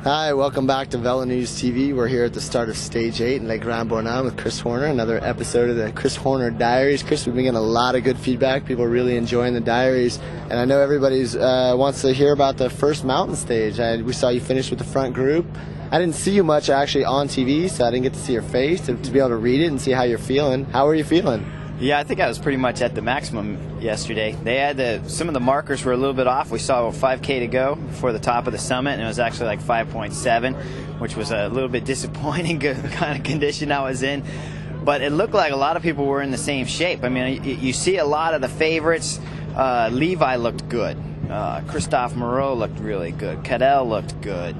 Hi, welcome back to Velo News TV. We're here at the start of Stage 8 in Lake Grand-Bornand with Chris Horner, another episode of the Chris Horner Diaries. Chris, we've been getting a lot of good feedback. People are really enjoying the diaries, and I know everybody wants to hear about the first mountain stage. We saw you finish with the front group. I didn't see you much actually on TV, so I didn't get to see your face to be able to read it and see how you're feeling. How are you feeling? Yeah, I think I was pretty much at the maximum yesterday. They had some of the markers were a little bit off. We saw 5K to go before the top of the summit, and it was actually like 5.7, which was a little bit disappointing kind of condition I was in. But it looked like a lot of people were in the same shape. I mean, you see a lot of the favorites. Levi looked good. Christophe Moreau looked really good. Cadel looked good.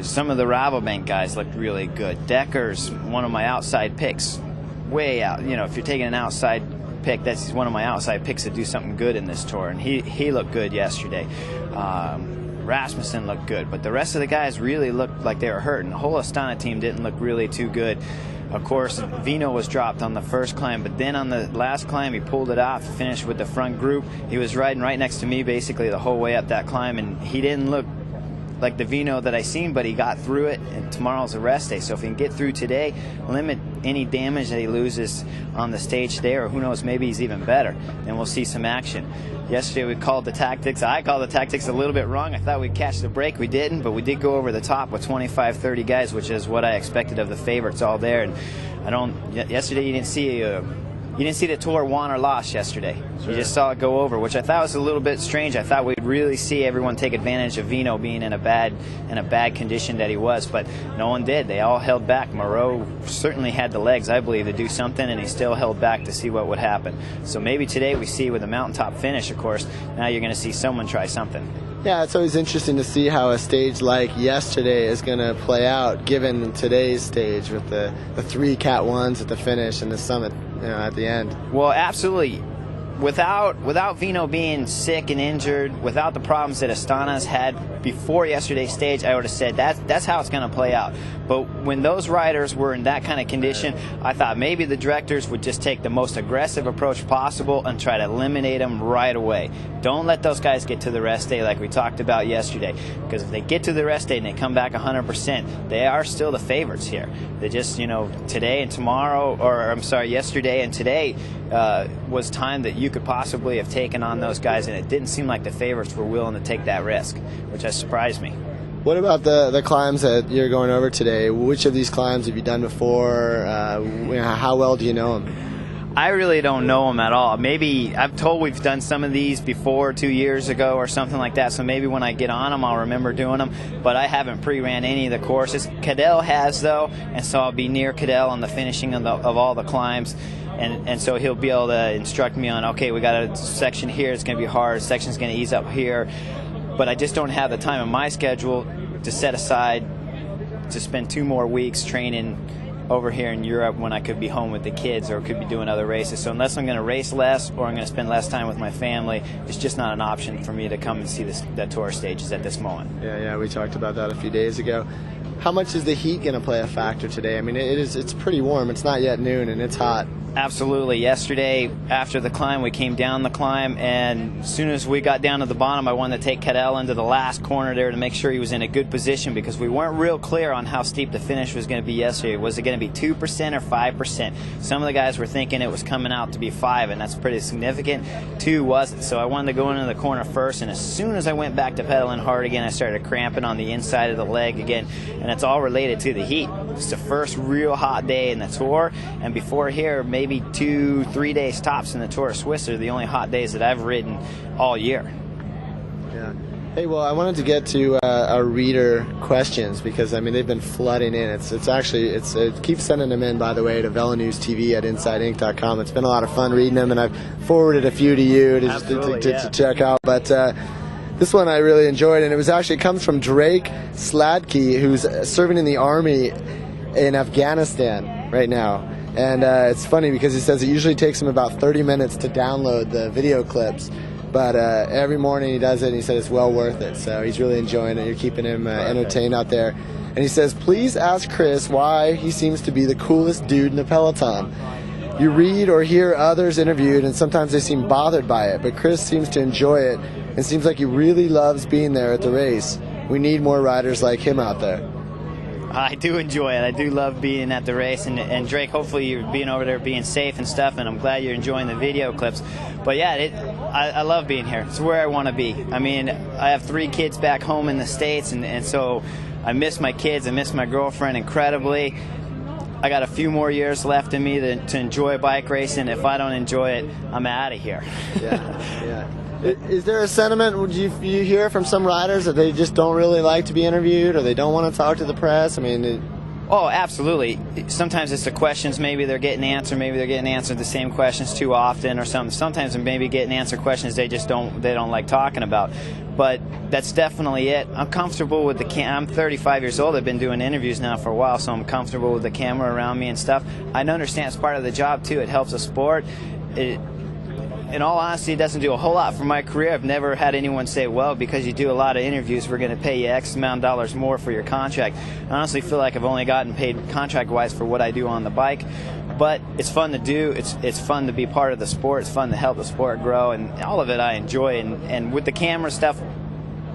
Some of the Rabobank guys looked really good. Decker's one of my outside picks. Way out, you know, if you're taking an outside pick, that's one of my outside picks to do something good in this tour, and he looked good yesterday. Rasmussen looked good, but the rest of the guys really looked like they were hurt, and the whole Astana team didn't look really too good. Of course, Vino was dropped on the first climb, but then on the last climb, he pulled it off, finished with the front group. He was riding right next to me basically the whole way up that climb, and he didn't look like the Vino that I seen, but he got through it, and tomorrow's a rest day. So if he can get through today, limit any damage that he loses on the stage there, or who knows, maybe he's even better, then we'll see some action. Yesterday we called the tactics. I called the tactics a little bit wrong. I thought we'd catch the break. We didn't, but we did go over the top with 25, 30 guys, which is what I expected of the favorites all there. And yesterday you didn't see the tour won or lost yesterday. Sure. You just saw it go over, which I thought was a little bit strange. I thought we'd really see everyone take advantage of Vino being in a bad condition that he was, but no one did. They all held back. Moreau certainly had the legs, I believe, to do something, and he still held back to see what would happen. So maybe today we see with a mountaintop finish, of course, now you're going to see someone try something. Yeah, it's always interesting to see how a stage like yesterday is going to play out, given today's stage with the three Cat 1s at the finish and the summit, you know, at the end. Well, absolutely. Without Vino being sick and injured, without the problems that Astana's had before yesterday's stage, I would have said that's how it's going to play out. But when those riders were in that kind of condition, I thought maybe the directors would just take the most aggressive approach possible and try to eliminate them right away. Don't let those guys get to the rest day like we talked about yesterday, because if they get to the rest day and they come back 100%, they are still the favorites here. They just, you know, today and tomorrow, or I'm sorry, yesterday and today was time that you could possibly have taken on those guys, and it didn't seem like the favorites were willing to take that risk, which has surprised me. What about the climbs that you're going over today? Which of these climbs have you done before? How well do you know them? I really don't know them at all. Maybe I've told we've done some of these before 2 years ago or something like that, so maybe when I get on them I'll remember doing them, but I haven't pre-ran any of the courses. Cadel has, though, and so I'll be near Cadel on the finishing of all the climbs. And so he'll be able to instruct me on, okay, we got a section here, it's going to be hard, section's going to ease up here. But I just don't have the time in my schedule to set aside to spend 2 more weeks training over here in Europe when I could be home with the kids or could be doing other races. So unless I'm going to race less or I'm going to spend less time with my family, it's just not an option for me to come and see the tour stages at this moment. Yeah, we talked about that a few days ago. How much is the heat going to play a factor today? I mean, it's pretty warm. It's not yet noon and it's hot. Absolutely. Yesterday, after the climb, we came down the climb, and as soon as we got down to the bottom, I wanted to take Cadel into the last corner there to make sure he was in a good position, because we weren't real clear on how steep the finish was going to be yesterday. Was it going to be 2% or 5%? Some of the guys were thinking it was coming out to be 5, and that's pretty significant. 2 wasn't. So I wanted to go into the corner first, and as soon as I went back to pedaling hard again, I started cramping on the inside of the leg again, and it's all related to the heat. It's the first real hot day in the tour, and before here, maybe 2-3 days tops in the Tour of Swiss are the only hot days that I've ridden all year. Yeah. Hey, well, I wanted to get to our reader questions, because I mean they've been flooding in. It keeps sending them in, by the way, to VeloNewsTV at InsideInc.com. It's been a lot of fun reading them, and I've forwarded a few to you to check out. But this one I really enjoyed, and it comes from Drake Sladky, who's serving in the Army in Afghanistan right now. And it's funny because he says it usually takes him about 30 minutes to download the video clips, but every morning he does it, and he said it's well worth it. So he's really enjoying it. You're keeping him entertained out there. And he says, please ask Chris why he seems to be the coolest dude in the peloton. You read or hear others interviewed, and sometimes they seem bothered by it, but Chris seems to enjoy it and seems like he really loves being there at the race. we need more riders like him out there. I do enjoy it. I do love being at the race, and Drake, hopefully you're being over there being safe and stuff, and I'm glad you're enjoying the video clips. But yeah, I love being here. It's where I want to be. I mean, I have 3 kids back home in the States, and so I miss my kids. I miss my girlfriend incredibly. I got a few more years left in me to enjoy bike racing. If I don't enjoy it, I'm out of here. Yeah. Is there a sentiment, would you hear from some riders that they just don't really like to be interviewed, or they don't want to talk to the press? I mean, oh, absolutely. Sometimes it's the questions maybe they're getting answered. Maybe they're getting answered the same questions too often, or something. Sometimes they're maybe getting answered questions they don't like talking about. But that's definitely it. I'm comfortable with I'm 35 years old. I've been doing interviews now for a while, so I'm comfortable with the camera around me and stuff. I understand it's part of the job too. It helps the sport. In all honesty, it doesn't do a whole lot for my career. I've never had anyone say, well, because you do a lot of interviews, we're going to pay you X amount of dollars more for your contract. I honestly feel like I've only gotten paid contract-wise for what I do on the bike. But it's fun to do. It's fun to be part of the sport. It's fun to help the sport grow, and all of it I enjoy. And with the camera stuff,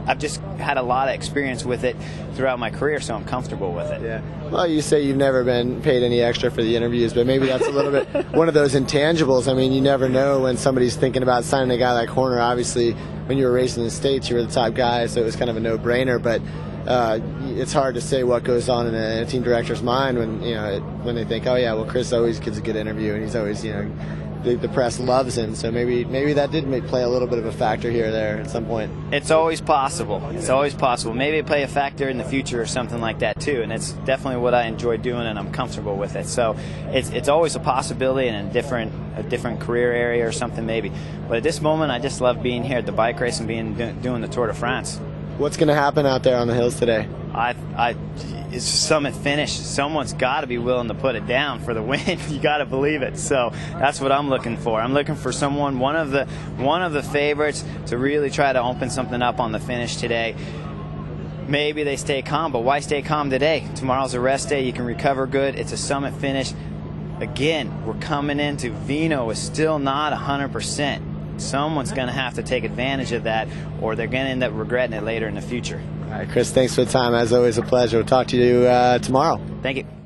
I've just had a lot of experience with it throughout my career, so I'm comfortable with it. Yeah. Well, you say you've never been paid any extra for the interviews, but maybe that's a little bit one of those intangibles. I mean, you never know when somebody's thinking about signing a guy like Horner. Obviously, when you were racing in the States, you were the top guy, so it was kind of a no-brainer. But it's hard to say what goes on in a team director's mind when they think, oh yeah, well, Chris always gets a good interview, and he's always the press loves him, so maybe that did play a little bit of a factor here or there at some point. It's always possible. It's always possible. Maybe it play a factor in the future or something like that too, and it's definitely what I enjoy doing, and I'm comfortable with it. So it's always a possibility in a different career area or something maybe. But at this moment, I just love being here at the bike race and doing the Tour de France. What's going to happen out there on the hills today? It's a summit finish. Someone's got to be willing to put it down for the win. You got to believe it. So that's what I'm looking for. I'm looking for someone, one of the favorites, to really try to open something up on the finish today. Maybe they stay calm, but why stay calm today? Tomorrow's a rest day. You can recover good. It's a summit finish. Again, we're coming into Vino is still not 100%. Someone's going to have to take advantage of that, or they're going to end up regretting it later in the future. All right, Chris, thanks for the time. As always, a pleasure. We'll talk to you tomorrow. Thank you.